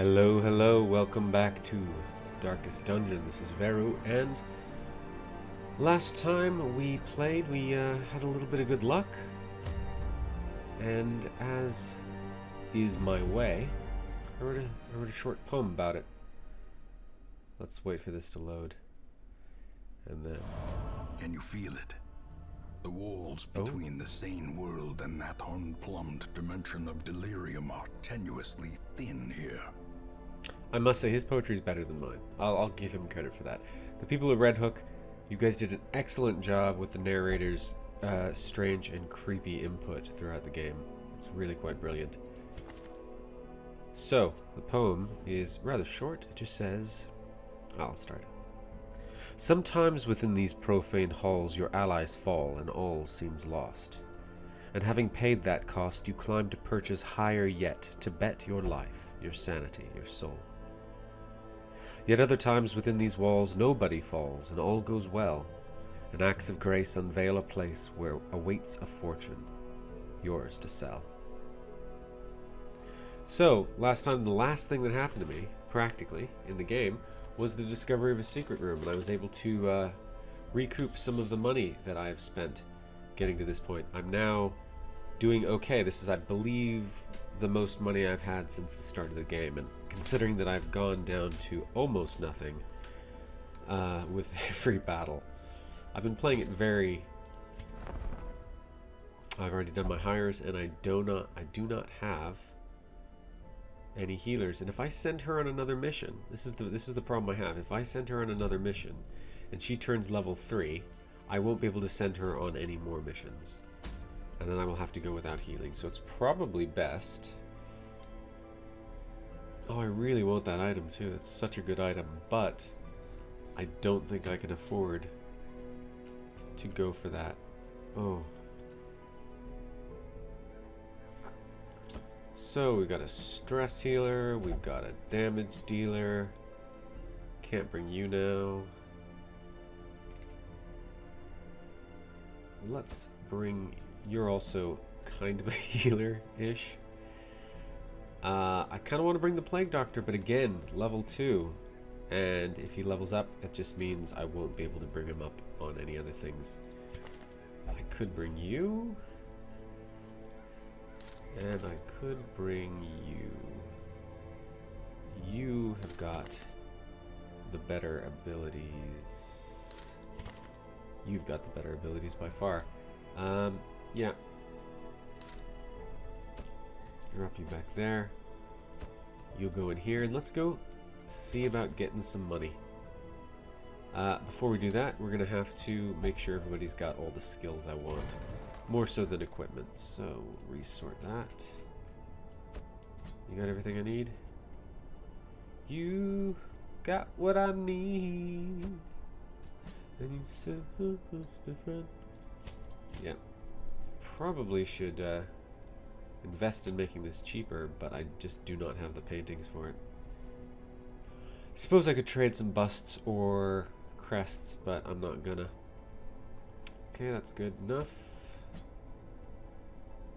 Hello, hello, welcome back to Darkest Dungeon. This is Veru, and last time we played, we had a little bit of good luck. And as is my way, I wrote a short poem about it. Let's wait for this to load. And then... Can you feel it? The walls between the sane world and that unplumbed dimension of delirium are tenuously thin here. I must say, his poetry is better than mine. I'll give him credit for that. The people at Red Hook, you guys did an excellent job with the narrator's strange and creepy input throughout the game. It's really quite brilliant. So, the poem is rather short. It just says... I'll start. Sometimes within these profane halls your allies fall and all seems lost. And having paid that cost, you climb to perches higher yet, to bet your life, your sanity, your soul. Yet other times within these walls nobody falls and all goes well, and acts of grace unveil a place where awaits a fortune, yours to sell. So, last time the last thing that happened to me, practically, in the game, was the discovery of a secret room, and I was able to recoup some of the money that I have spent getting to this point. I'm now doing okay. This is, I believe, the most money I've had since the start of the game, and considering that I've gone down to almost nothing with every battle, I've been playing it very... I've already done my hires, and I do not have any healers. And if I send her on another mission, this is the problem I have. If I send her on another mission and she turns level 3, I won't be able to send her on any more missions, and then I will have to go without healing. So it's probably best... Oh, I really want that item too. It's such a good item, but I don't think I can afford to go for that. Oh. So we got a stress healer, we've got a damage dealer. Can't bring you now. Let's bring... You're also kind of a healer-ish. I kind of want to bring the Plague Doctor, but again, level 2. And if he levels up, it just means I won't be able to bring him up on any other things. I could bring you. And I could bring you. You have got the better abilities. You've got the better abilities by far. Yeah. Drop you back there. You'll go in here, and let's go see about getting some money. Before we do that, we're going to have to make sure everybody's got all the skills I want. More so than equipment, so resort that. You got everything I need? You got what I need. And you said different. Yeah. Probably should invest in making this cheaper, but I just do not have the paintings for it. Suppose I could trade some busts or crests, but I'm not gonna. Okay, that's good enough.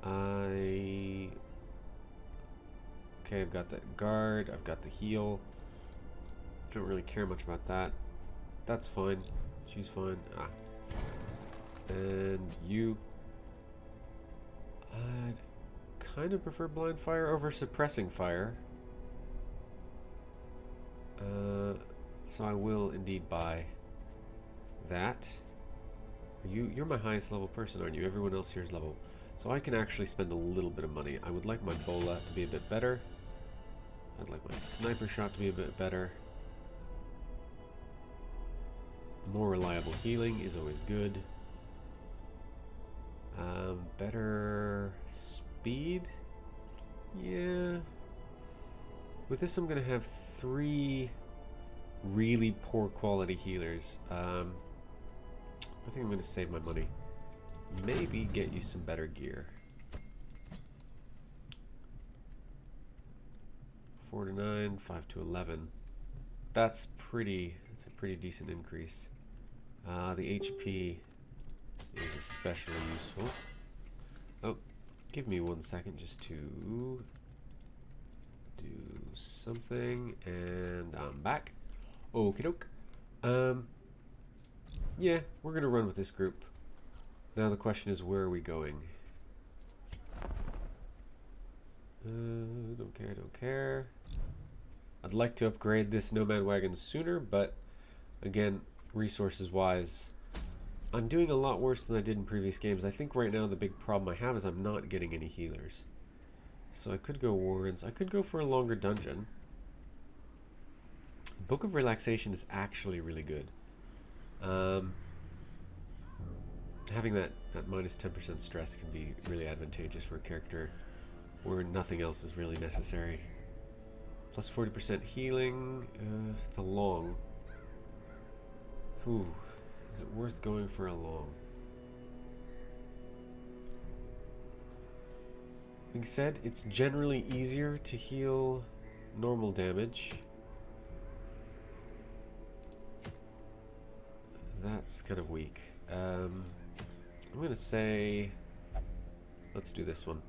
Okay, I've got that guard, I've got the heal. Don't really care much about that. That's fine. She's fine. Ah. And you... I'd kind of prefer blind fire over suppressing fire. So I will indeed buy that. You're my highest level person, aren't you? Everyone else here is level. So I can actually spend a little bit of money. I would like my bola to be a bit better. I'd like my sniper shot to be a bit better. More reliable healing is always good. Better speed? Yeah. With this I'm going to have 3 really poor quality healers. I think I'm going to save my money. Maybe get you some better gear. 4 to 9, 5 to 11. That's a pretty decent increase. The HP is especially useful. Oh, give me 1 second just to do something, and I'm back. Okie doke. Yeah, we're gonna run with this group. Now the question is, where are we going? Don't care, don't care. I'd like to upgrade this Nomad Wagon sooner, but again, resources-wise, I'm doing a lot worse than I did in previous games. I think right now the big problem I have is I'm not getting any healers. So I could go Warrens. I could go for a longer dungeon. Book of Relaxation is actually really good. Having that minus 10% stress can be really advantageous for a character where nothing else is really necessary. Plus 40% healing. It's a long. Whew. Is it worth going for a long? Being said, it's generally easier to heal normal damage. That's kind of weak. I'm gonna say, let's do this one.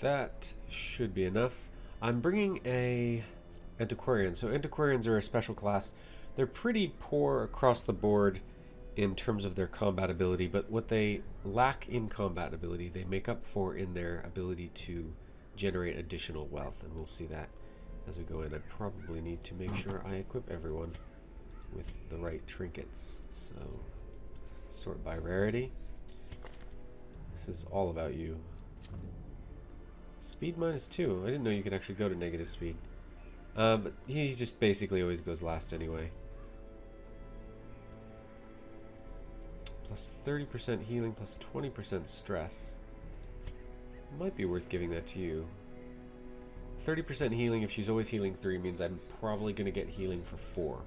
That should be enough. I'm bringing a Antiquarian. So Antiquarians are a special class. They're pretty poor across the board in terms of their combat ability, but what they lack in combat ability, they make up for in their ability to generate additional wealth, and we'll see that as we go in. I probably need to make sure I equip everyone with the right trinkets. So sort by rarity. This is all about you. Speed -2. I didn't know you could actually go to negative speed. But he just basically always goes last anyway. Plus 30% healing, plus 20% stress. Might be worth giving that to you. 30% healing, if she's always healing 3, means I'm probably going to get healing for 4.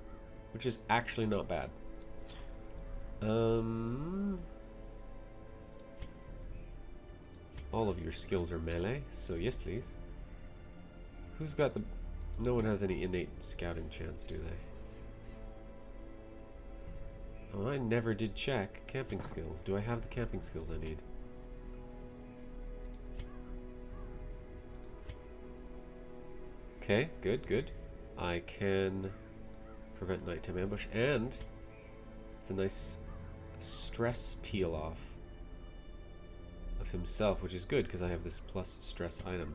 Which is actually not bad. All of your skills are melee, so yes please. Who's got the... No one has any innate scouting chance, do they? Oh, I never did check. Camping skills. Do I have the camping skills I need? Okay, good, good. I can prevent nighttime ambush, and it's a nice stress peel off of himself, which is good because I have this plus stress item.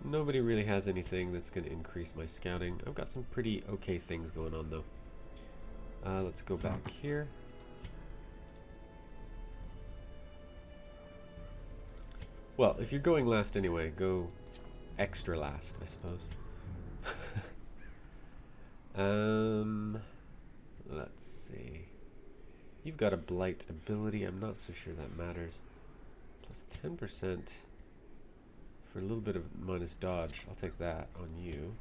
Nobody really has anything that's going to increase my scouting. I've got some pretty okay things going on though. Let's go back here. Well, if you're going last anyway, go extra last, I suppose. Let's see. You've got a blight ability. I'm not so sure that matters. Plus 10% for a little bit of minus dodge. I'll take that on you.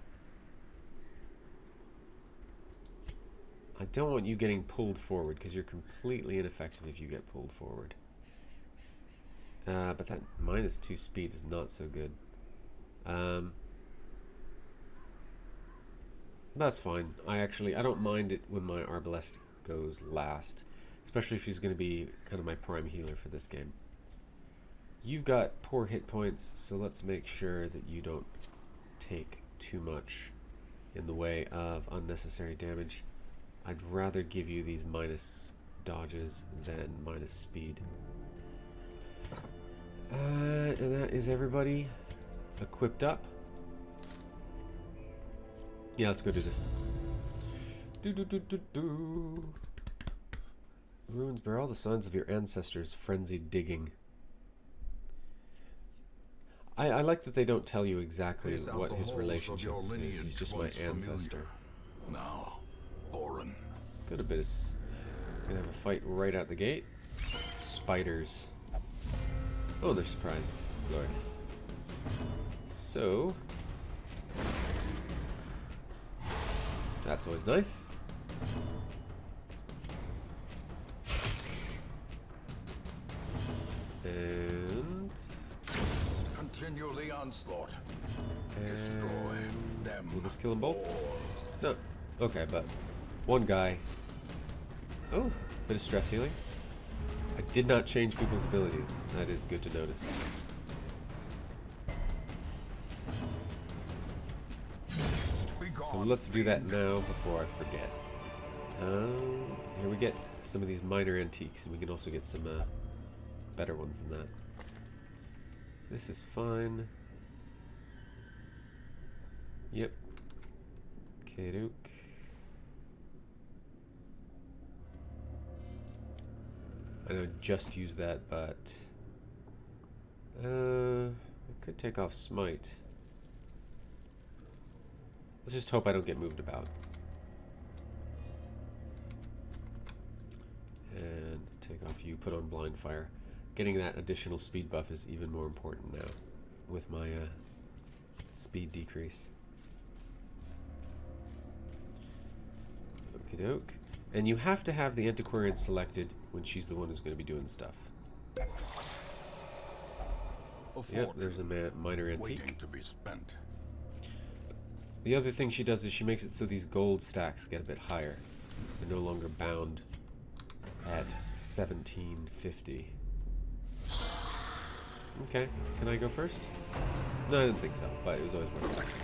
I don't want you getting pulled forward because you're completely ineffective if you get pulled forward. But that -2 speed is not so good. That's fine. I don't mind it when my Arbalest goes last, especially if he's going to be kind of my prime healer for this game. You've got poor hit points, so let's make sure that you don't take too much in the way of unnecessary damage. I'd rather give you these minus dodges than minus speed. And that is everybody equipped up. Yeah, let's go do this. Ruins bear all the signs of your ancestors' frenzied digging. I like that they don't tell you exactly what his relationship is. He's just my ancestor. Now, foreign. Got a bit of... Gonna have a fight right out the gate. Spiders. Oh, they're surprised. Glorious. So... That's always nice. And Continue the onslaught. Destroy them. Will this kill them both? No. Okay, but one guy. Oh, bit of stress healing. I did not change people's abilities. That is good to notice. So let's do that now before I forget. Here we get some of these minor antiques, and we can also get some better ones than that. This is fine. Yep. Kaduk. I know I just used that, but I could take off Smite. Let's just hope I don't get moved about. And take off you, put on Blind Fire. Getting that additional speed buff is even more important now with my speed decrease. Okie doke. And you have to have the Antiquarian selected when she's the one who's going to be doing stuff. Yep, there's a minor antique. To be spent. The other thing she does is she makes it so these gold stacks get a bit higher. They're no longer bound at 1750. Okay, can I go first? No, I didn't think so, but it was always worth asking.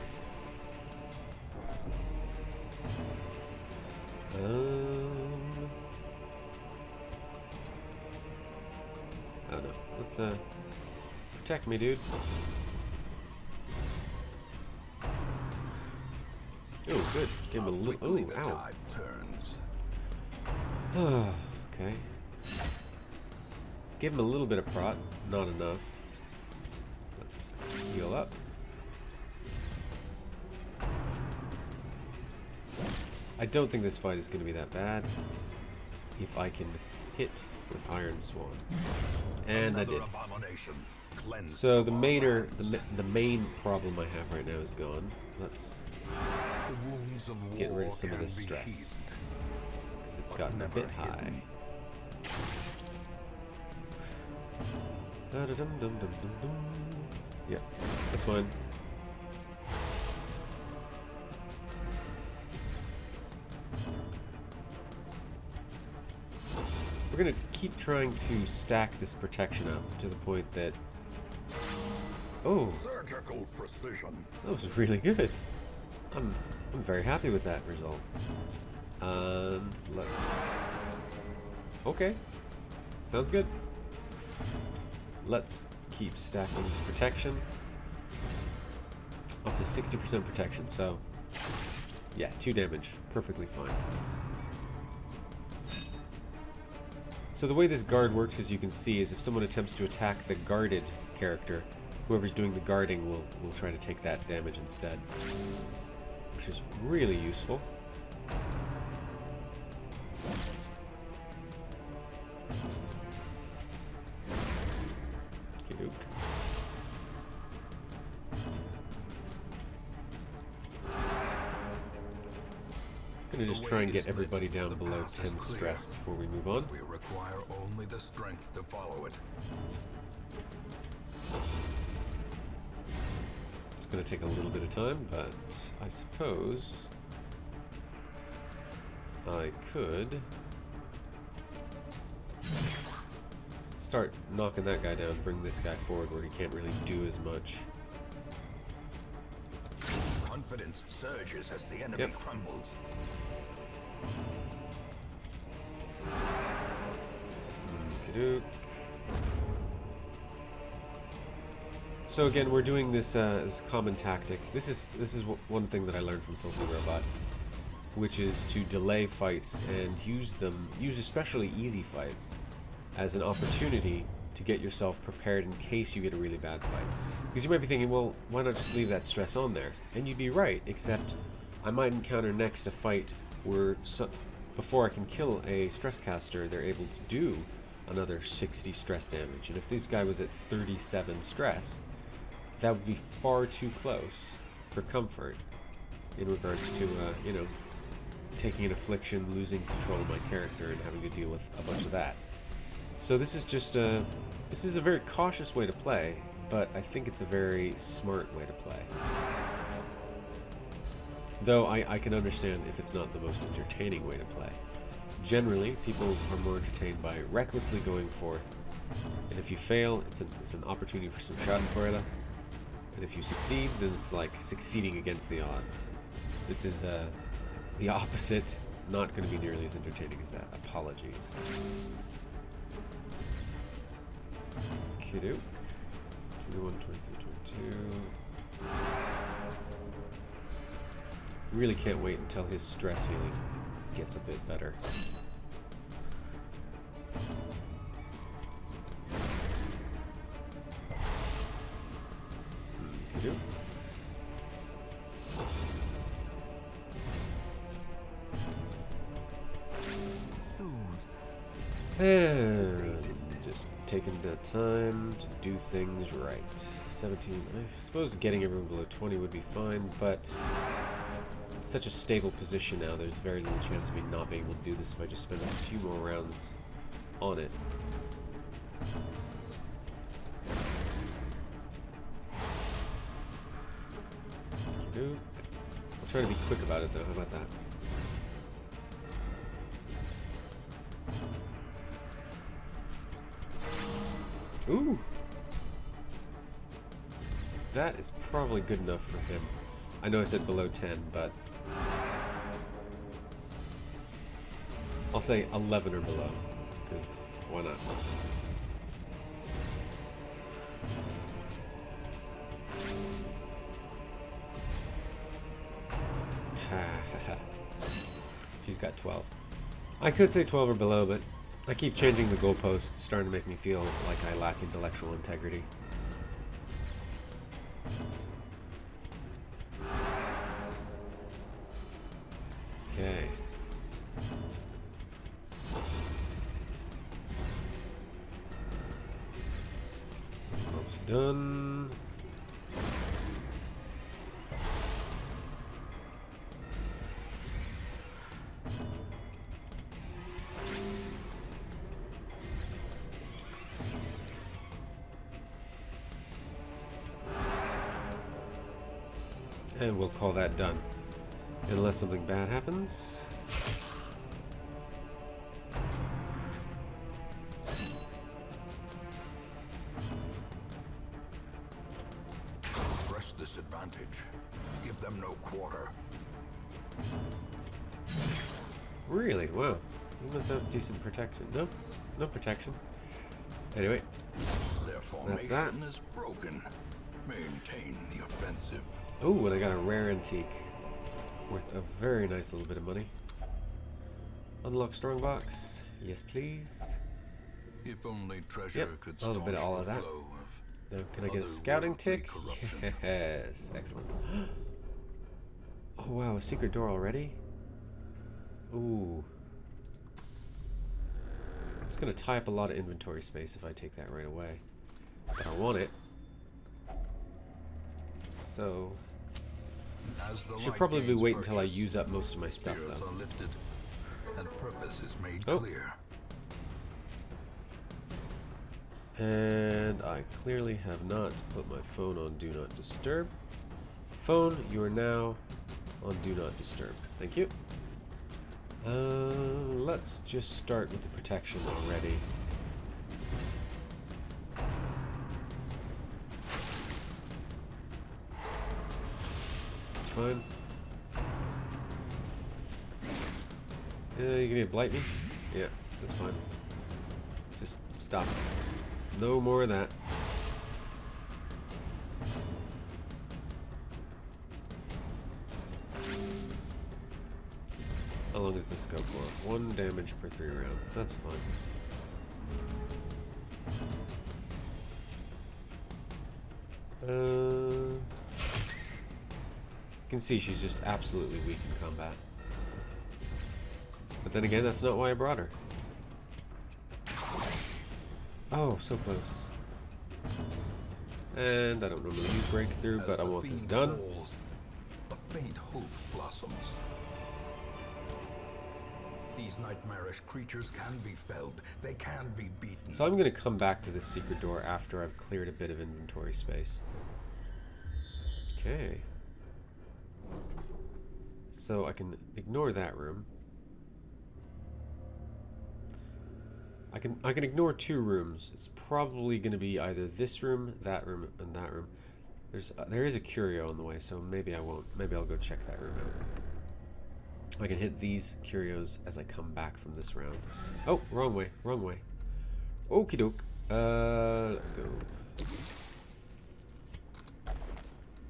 I don't know. Let's protect me, dude. Oh, good. Give him a little. Oh, ow. Okay. Give him a little bit of prot, not enough. Let's heal up. I don't think this fight is going to be that bad if I can hit with Iron Swan. And I did. So the main problem I have right now is gone. Let's get rid of some of this stress, because it's gotten a bit high. Yeah, that's fine. We're gonna keep trying to stack this protection up to the point that... Oh! Surgical precision. That was really good. I'm very happy with that result. And let's... Okay. Sounds good. Let's keep stacking this protection. Up to 60% protection, so... Yeah, 2 damage. Perfectly fine. So the way this guard works, as you can see, is if someone attempts to attack the guarded character, whoever's doing the guarding will try to take that damage instead. Which is really useful. Okey-doke. Gonna just try and get everybody down below 10 stress before we move on. We require only the strength to follow it. It's gonna take a little bit of time, but I suppose I could start knocking that guy down, bring this guy forward where he can't really do as much. Confidence surges as the enemy crumbles. Okey-doke. So again, we're doing this common tactic. This is one thing that I learned from Filthy Robot, which is to delay fights and use especially easy fights as an opportunity to get yourself prepared in case you get a really bad fight. Because you might be thinking, well, why not just leave that stress on there? And you'd be right, except I might encounter next a fight where before I can kill a stress caster, they're able to do another 60 stress damage. And if this guy was at 37 stress, that would be far too close for comfort in regards to, you know, taking an affliction, losing control of my character, and having to deal with a bunch of that. So this is just this is a very cautious way to play, but I think it's a very smart way to play. Though I can understand if it's not the most entertaining way to play. Generally, people are more entertained by recklessly going forth, and if you fail, it's an opportunity for some schadenfreude, and if you succeed, then it's like succeeding against the odds. This is the opposite, not going to be nearly as entertaining as that. Apologies. Kiddo. 21, 23, 22. Really can't wait until his stress healing gets a bit better. Kiddo. And just taking the time to do things right. 17. I suppose getting everyone below 20 would be fine, but it's such a stable position now, there's very little chance of me not being able to do this if I just spend a few more rounds on it. I'll try to be quick about it though, how about that? Ooh! That is probably good enough for him. I know I said below 10, but I'll say 11 or below, because why not? She's got 12. I could say 12 or below, but I keep changing the goalposts. It's starting to make me feel like I lack intellectual integrity. Okay. Almost done. And we'll call that done. Unless something bad happens. Press this advantage. Give them no quarter. Really? Wow. You must have decent protection. No? No protection. Anyway. Their That's that. formation is broken. Maintain the offensive. Oh, and I got a rare antique. Worth a very nice little bit of money. Unlock strongbox. Yes, please. If only treasure could a little bit of all of that. flow Now, can I get a scouting tick? Yes. Excellent. Oh, wow. A secret door already? Ooh. It's going to tie up a lot of inventory space if I take that right away. But I want it. So should probably wait until I use up most of my stuff, though. Are lifted, and purpose is made clear. And I clearly have not put my phone on Do Not Disturb. Phone, you are now on Do Not Disturb. Thank you. Let's just start with the protection already. It's fine. You gonna blight me? Yeah, that's fine. Just stop. No more of that. How long does this go for? 1 damage per 3 rounds. That's fine. You can see she's just absolutely weak in combat. But then again, that's not why I brought her. Oh, so close. And I don't normally use breakthrough, but I want this done. A faint hope blossoms. These nightmarish creatures can be felled. They can be beaten. So I'm going to come back to this secret door after I've cleared a bit of inventory space. Okay. So I can ignore that room. I can ignore two rooms. It's probably going to be either this room, and that room. There is a curio on the way, so maybe I won't. Maybe I'll go check that room out. I can hit these curios as I come back from this round. Oh, wrong way, wrong way. Okie doke. Let's go.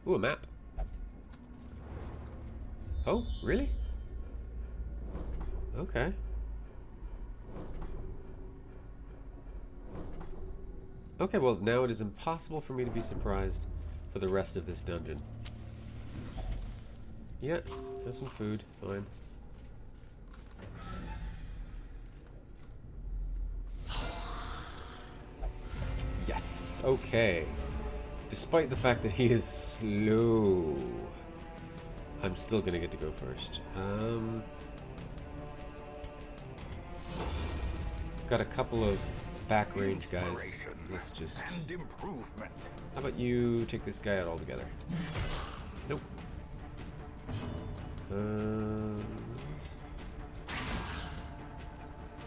Ooh, a map. Oh, really? Okay. Okay, well, now it is impossible for me to be surprised for the rest of this dungeon. Yeah, have some food, fine. Yes, okay. Despite the fact that he is slow, I'm still gonna get to go first. Got a couple of back range guys. Let's just... How about you take this guy out altogether? Nope.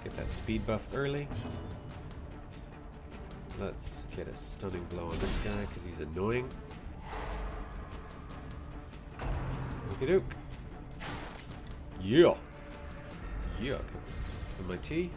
Get that speed buff early. Let's get a stunning blow on this guy because he's annoying. Okey-doke. Yeah. Yeah. Okay. Spin my tea.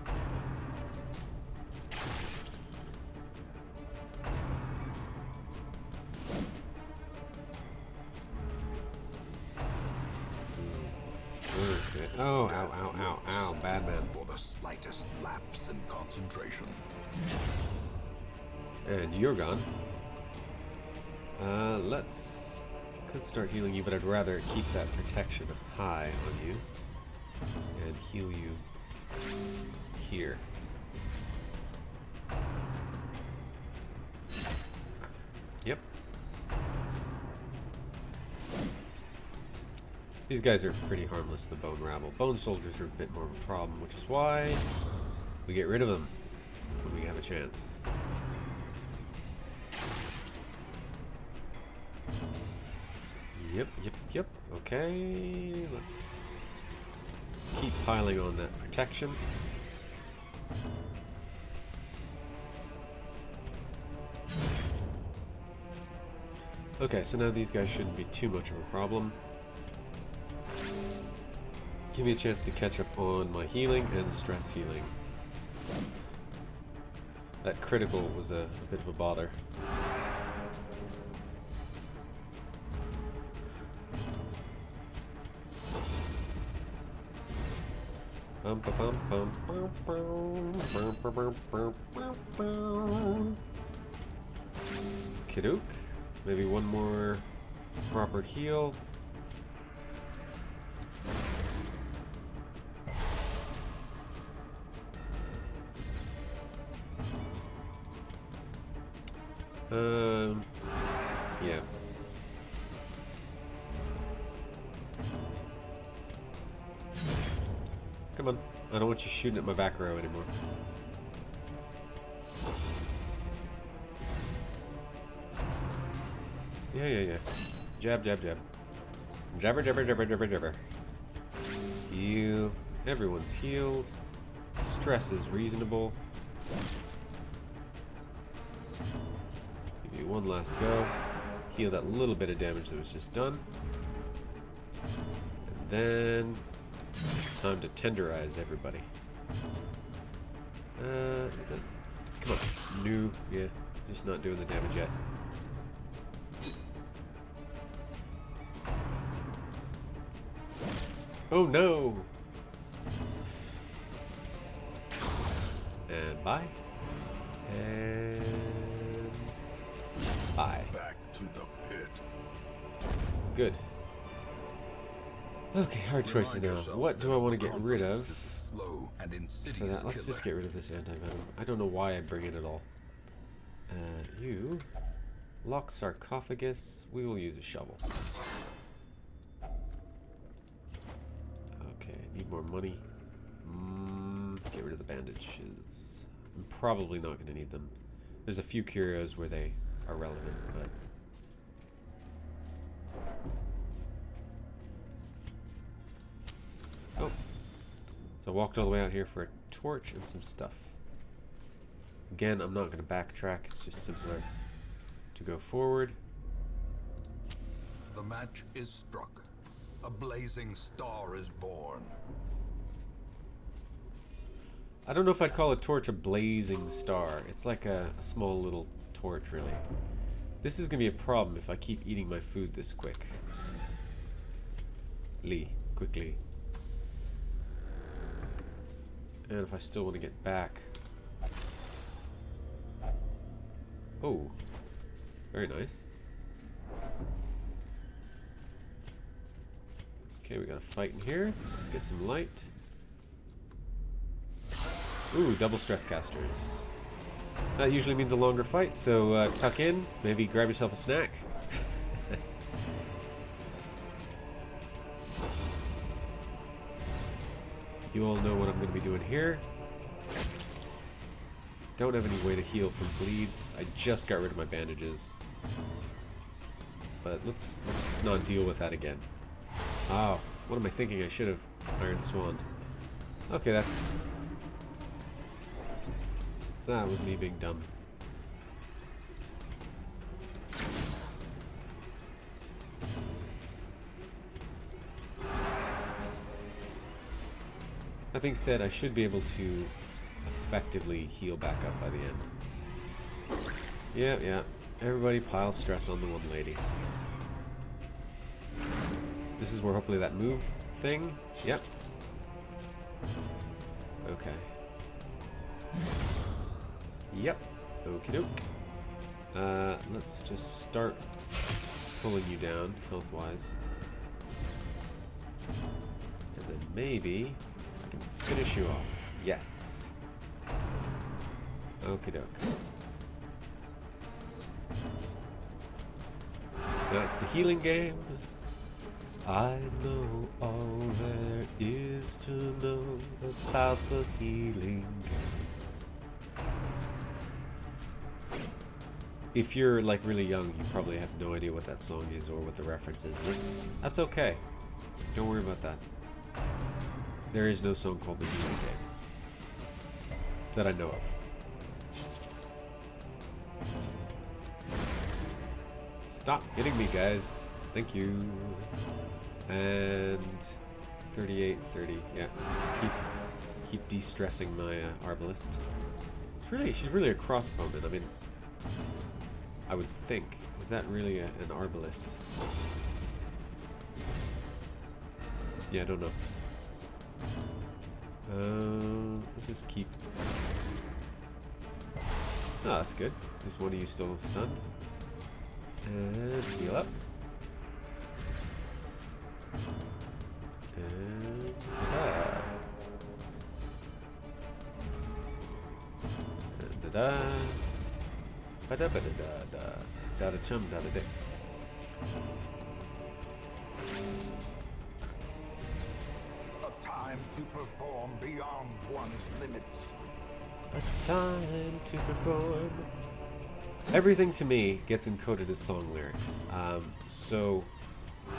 Okay. Oh, ow, ow, ow, ow, bad man. For the slightest lapse in concentration. And you're gone. Let's... Could start healing you, but I'd rather keep that protection high on you. And heal you here. Yep. These guys are pretty harmless, the bone rabble. Bone soldiers are a bit more of a problem, which is why we get rid of them when we have a chance. Yep, yep, yep. Okay, let's keep piling on that protection. Okay, so now these guys shouldn't be too much of a problem. Give me a chance to catch up on my healing and stress healing. That critical was a bit of a bother. Kiddook. Maybe one more proper heal. Yeah. Come on. I don't want you shooting at my back row anymore. Yeah, yeah, yeah. Jab, jab, jab. Jabber, jabber, jabber, jabber, jabber. Heal. Everyone's healed. Stress is reasonable. Give you one last go. Heal that little bit of damage that was just done. And then it's time to tenderize everybody. Is that... Come on. New. Yeah. Just not doing the damage yet. Oh no! And bye. And bye. Back to the pit. Good. Okay, hard choices now. What do I want to get rid of? For that, let's just get rid of this anti-venom. I don't know why I bring it at all. You. Lock sarcophagus. We will use a shovel. Okay, need more money. bandages. I'm probably not going to need them. There's a few curios where they are relevant, but... Oh. So I walked all the way out here for a torch and some stuff. Again, I'm not going to backtrack. It's just simpler to go forward. The match is struck. A blazing star is born. I don't know if I'd call a torch a blazing star. It's like a small little torch, really. This is going to be a problem if I keep eating my food this quickly. And if I still want to get back. Oh, very nice. Okay, we got a fight in here. Let's get some light. Ooh, double stress casters. That usually means a longer fight, so tuck in, maybe grab yourself a snack. You all know what I'm going to be doing here. Don't have any way to heal from bleeds. I just got rid of my bandages. But let's just not deal with that again. Oh, what am I thinking? I should have Iron Swan. Okay, that was me being dumb. That being said, I should be able to effectively heal back up by the end. Yeah. Everybody pile stress on the one lady. This is where hopefully that move thing. Yep. Okay. Yep. Okie doke. Let's just start pulling you down, health-wise. And then maybe I can finish you off. Yes. Okie doke. Now it's the healing game. I know all there is to know about the healing game. If you're like really young, you probably have no idea what that song is or what the reference is. That's okay. Don't worry about that. There is no song called The Healing Game that I know of. Stop hitting me, guys. Thank you. And 38, 30. Yeah, keep de-stressing my arbalist. She's really a crossbowman. I mean, I would think. Is that really an arbalist? Yeah, I don't know. Let's just keep. Oh, that's good. Is one of you still stunned? And heal up. And da-da. And da-da. Ba-da-ba-da-da-da. Da-da-chum, da-da-dick. A time to perform beyond one's limits. A time to perform. Everything to me gets encoded as song lyrics. So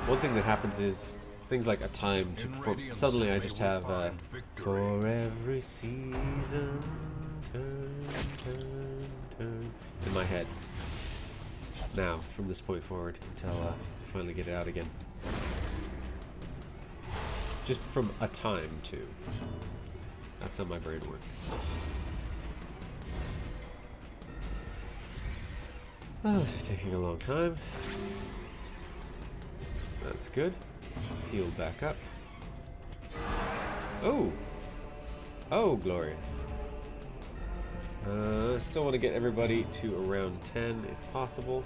one thing that happens is things like a time to perform. Suddenly I just have for every season, turn, turn, turn in my head. Now, from this point forward until I finally get it out again. Just from a time to. That's how my brain works. Oh, this is taking a long time. That's good. Healed back up. Oh! Oh, glorious. Still want to get everybody to around 10 if possible.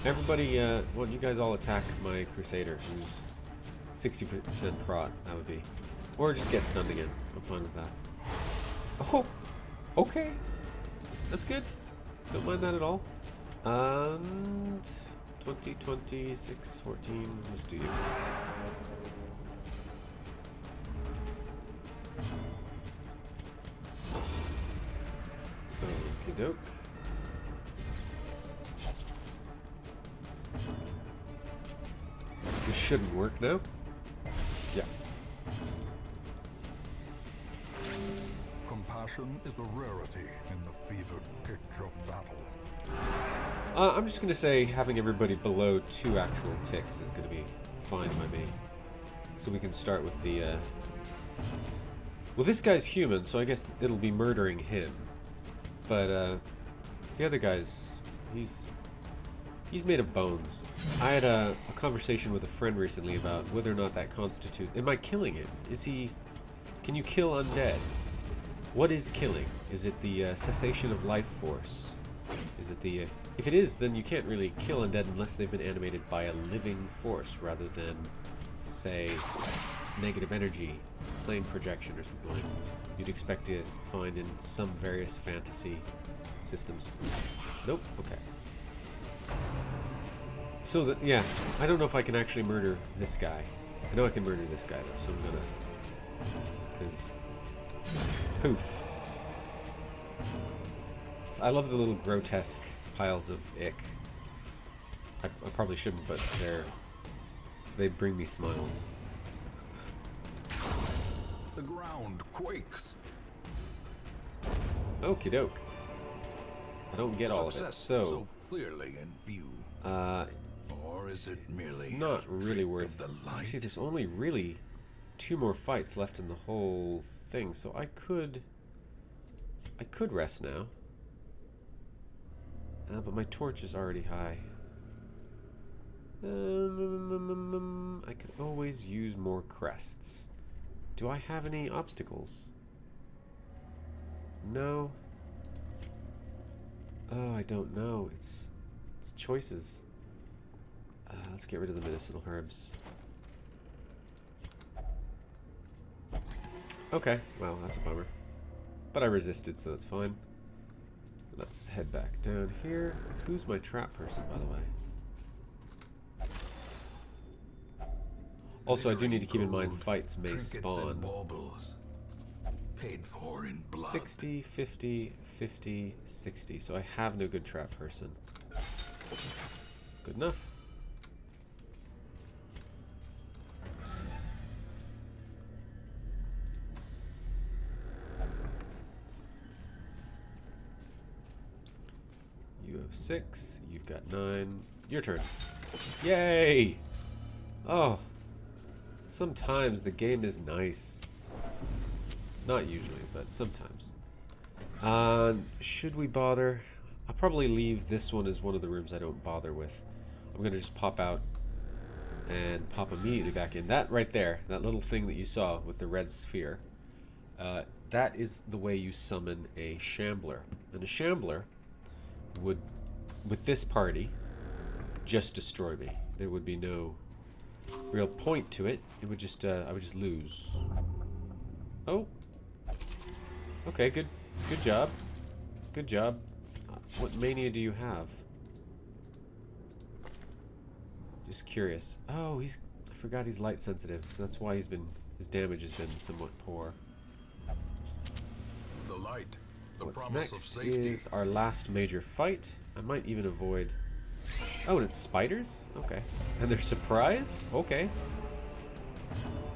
Everybody, well, you guys all attack my Crusader, who's 60% prot, that would be. Or just get stunned again. I'm fine with that. Oh, okay. That's good. Don't mind that at all. And 20, 26, 14. Let's do you. Okie doke. This shouldn't work now. Yeah. Compassion is a rarity in the fevered pitch of battle. I'm just going to say having everybody below 2 actual ticks is going to be fine by me. So we can start with the... Well, this guy's human, so I guess it'll be murdering him. But the other guy's... He's made of bones. I had a conversation with a friend recently about whether or not that constitutes... Am I killing him? Is he... Can you kill undead? What is killing? Is it the cessation of life force? Is it the... If it is, then you can't really kill undead unless they've been animated by a living force rather than, say, negative energy, plane projection or something like you'd expect to find in some various fantasy systems. Nope, okay. So, yeah, I don't know if I can actually murder this guy. I know I can murder this guy, though, so I'm gonna... Because... Poof. I love the little grotesque piles of ick. I probably shouldn't, but they bring me smiles. The ground quakes. Okie doke. I don't get all of it, so clearly in view. Or is it merely it's not really worth the light? You see, there's only really 2 more fights left in the whole thing, so I could rest now. But my torch is already high. I could always use more crests. Do I have any obstacles? No. Oh, I don't know. It's choices. Let's get rid of the medicinal herbs. Okay, well, that's a bummer. But I resisted, so that's fine. Let's head back down here. Who's my trap person, by the way? Also, I do need to keep in mind fights may spawn. Paid for in blood. 60, 50, 50, 60. So I have no good trap person. Good enough. You have 6. You've got 9. Your turn. Yay! Oh. Sometimes the game is nice. Not usually, but sometimes. Should we bother? I'll probably leave this one as one of the rooms I don't bother with. I'm going to just pop out and pop immediately back in. That right there, that little thing that you saw with the red sphere, that is the way you summon a shambler. And a shambler would, with this party, just destroy me. There would be no real point to it. It would just, I would just lose. Oh. Okay, good job. Good job. What mania do you have? Just curious. Oh, I forgot he's light sensitive, so that's why his damage has been somewhat poor. The light. What's next is our last major fight. I might even avoid... Oh, and it's spiders? Okay. And they're surprised? Okay.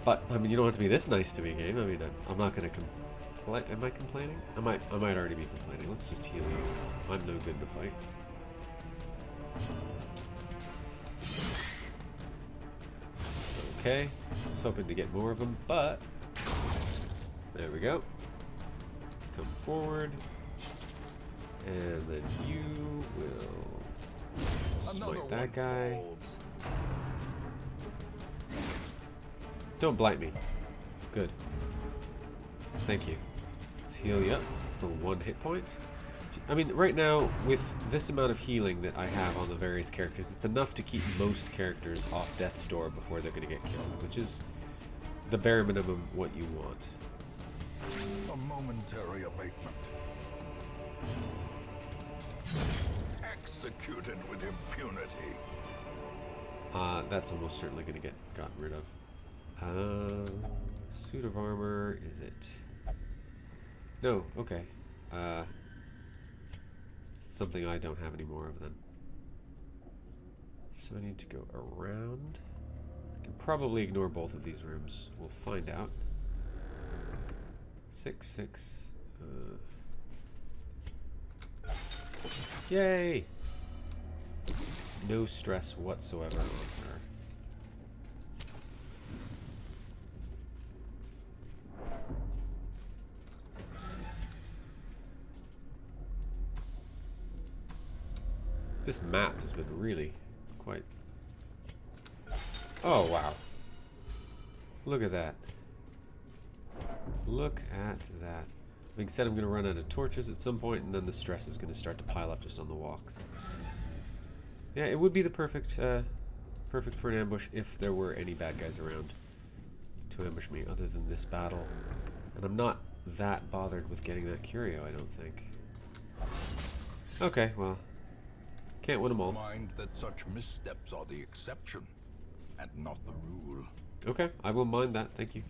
But, I mean, you don't have to be this nice to me, game. I mean, I'm not going to complain. Am I complaining? I might already be complaining. Let's just heal you. I'm no good in a fight. Okay. I was hoping to get more of them, but... There we go. Come forward. And then you will smite that guy. Don't blight me. Good. Thank you. Let's heal you up for 1 hit point. I mean, right now, with this amount of healing that I have on the various characters, it's enough to keep most characters off death's door before they're going to get killed, which is the bare minimum what you want. A momentary abatement. Executed with impunity. That's almost certainly going to get gotten rid of. Suit of armor, is it? No, okay. Something I don't have any more of then. So I need to go around. I can probably ignore both of these rooms. We'll find out. 6, 6. Yay! No stress whatsoever on her. This map has been really quite... Oh, wow. Look at that. Look at that. Being said, I'm going to run out of torches at some point, and then the stress is going to start to pile up just on the walks. Yeah, it would be the perfect for an ambush if there were any bad guys around to ambush me other than this battle. And I'm not that bothered with getting that curio, I don't think. Okay, well, can't win them all. Mind that such missteps are the exception and not the rule. Okay, I will mind that, thank you.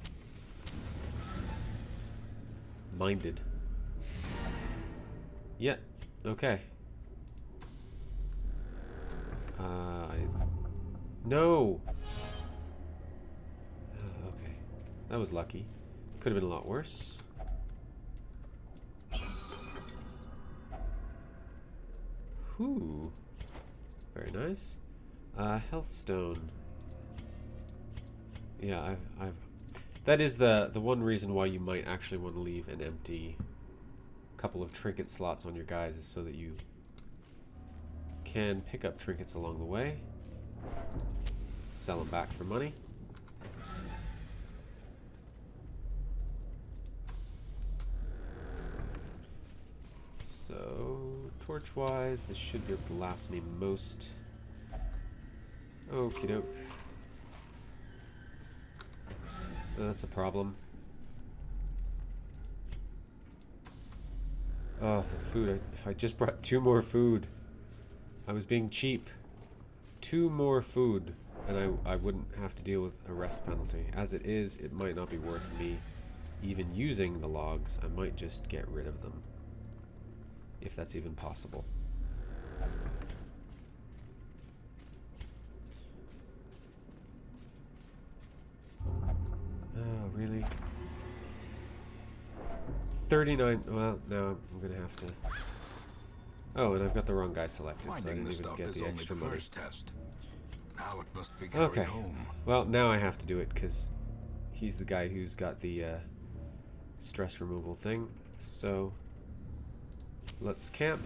Minded. Yeah, okay. No! Okay. That was lucky. Could have been a lot worse. Whew. Very nice. Health stone. Yeah, I've that is the one reason why you might actually want to leave an empty couple of trinket slots on your guys, is so that you can pick up trinkets along the way, sell them back for money. So, torch-wise, this should be able to last me most. Okie doke. That's a problem. Oh, the food. If I just brought 2 more food. I was being cheap. 2 more food, and I wouldn't have to deal with a rest penalty. As it is, it might not be worth me even using the logs. I might just get rid of them, if that's even possible. Oh, really? 39. Well, now I'm gonna have to. Oh, and I've got the wrong guy selected, so I didn't even get the extra money. Test. Now it must be carried Okay. home. Well, now I have to do it because he's the guy who's got the stress removal thing. So let's camp.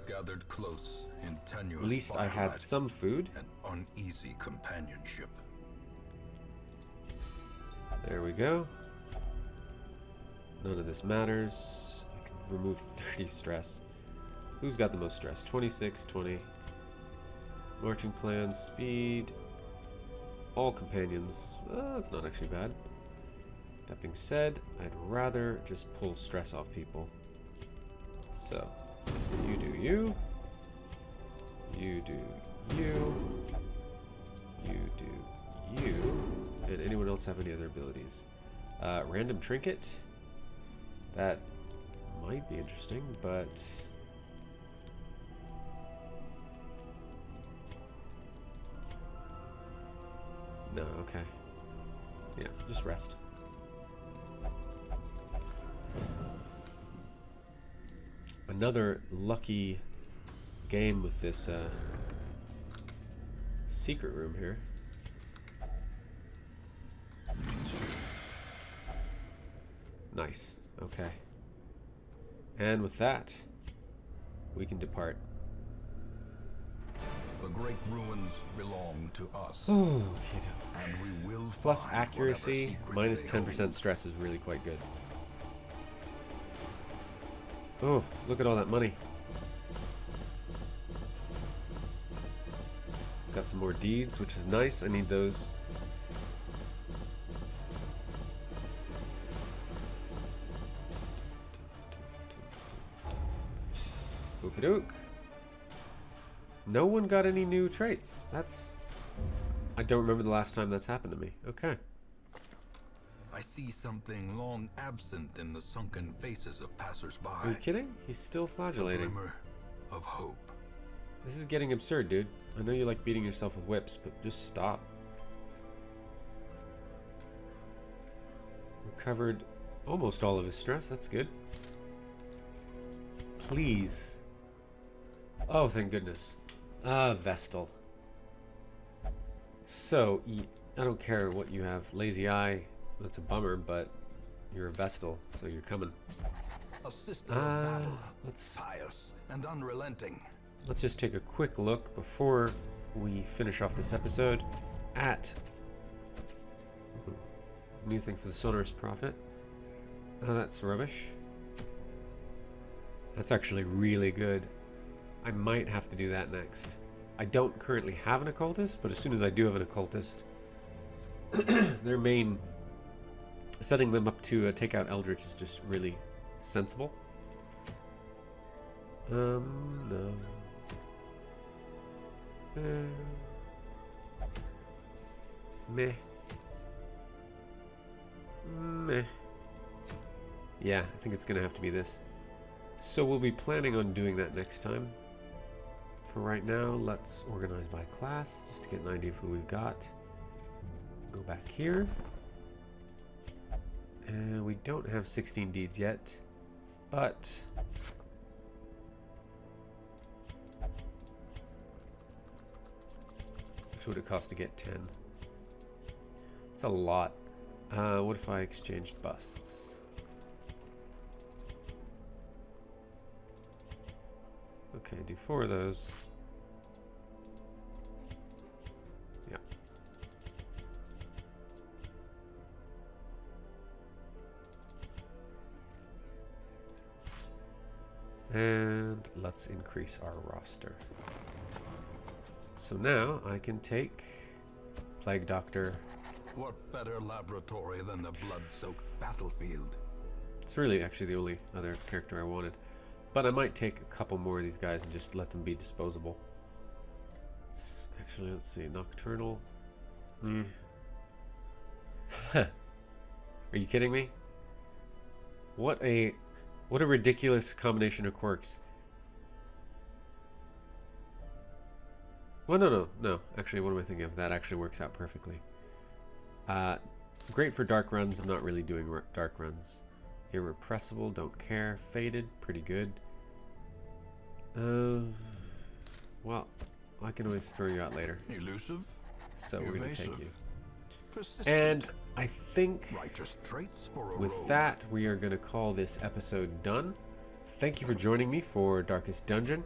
Gathered close in tenuous At least I had firelight some food. and uneasy companionship. There we go. None of this matters. I can remove 30 stress. Who's got the most stress? 26, 20. Marching plan, speed. All companions. That's not actually bad. That being said, I'd rather just pull stress off people. So, you do you. You do you. You do you. And anyone else have any other abilities? Random trinket. That might be interesting, but no, okay. Yeah, just rest. Another lucky game with this secret room here. Nice. Okay. And with that, we can depart. The great ruins belong to us. Oh, And we will plus find accuracy, whatever minus secrets they 10% stress is really quite good. Oh, look at all that money. Got some more deeds, which is nice. I need those. Okie doke. No one got any new traits. That's... I don't remember the last time that's happened to me. Okay. I see something long absent in the sunken faces of passers-by. Are you kidding? He's still A flagellating. glimmer of hope. This is getting absurd, dude. I know you like beating yourself with whips, but just stop. Recovered almost all of his stress. That's good. Please. Oh, thank goodness. Vestal. So, I don't care what you have. Lazy eye, that's a bummer, but you're a Vestal, so you're coming. A system of battle, let's pious and unrelenting. Let's just take a quick look before we finish off this episode at new thing for the Sonorous Prophet. Oh, that's rubbish. That's actually really good. I might have to do that next. I don't currently have an occultist, but as soon as I do have an occultist, their main setting them up to take out Eldritch is just really sensible. No. Meh. Meh. Yeah, I think it's gonna have to be this. So we'll be planning on doing that next time. For right now, let's organize by class just to get an idea of who we've got. Go back here. And we don't have 16 deeds yet, but what would it cost to get 10? It's a lot. What if I exchanged busts? Okay, do 4 of those. Yeah. And let's increase our roster. So now I can take Plague Doctor. What better laboratory than the blood-soaked battlefield? It's really actually the only other character I wanted. But I might take a couple more of these guys and just let them be disposable. Actually, let's see. Nocturnal. Are you kidding me? What a ridiculous combination of quirks. Well, no. Actually, what am I thinking of? That actually works out perfectly. Great for dark runs. I'm not really doing dark runs. Irrepressible, don't care. Faded, pretty good. Well, I can always throw you out later. Elusive, So we're going to take you. persistent, And I think righteous traits for a with rogue. that, we are going to call this episode done. Thank you for joining me for Darkest Dungeon.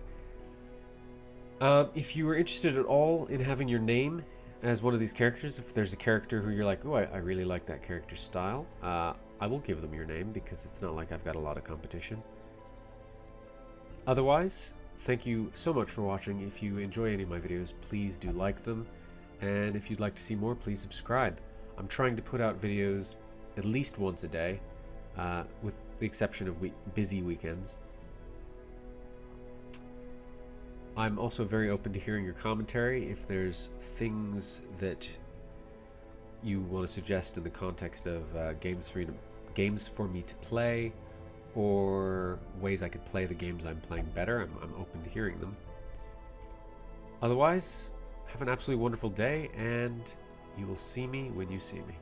If you were interested at all in having your name as one of these characters, if there's a character who you're like, oh, I really like that character's style, I will give them your name because it's not like I've got a lot of competition. Otherwise, thank you so much for watching. If you enjoy any of my videos, please do like them. And if you'd like to see more, please subscribe. I'm trying to put out videos at least once a day, with the exception of busy weekends. I'm also very open to hearing your commentary. If there's things that you want to suggest in the context of games for me to play, or ways I could play the games I'm playing better, I'm open to hearing them. Otherwise, have an absolutely wonderful day, and you will see me when you see me.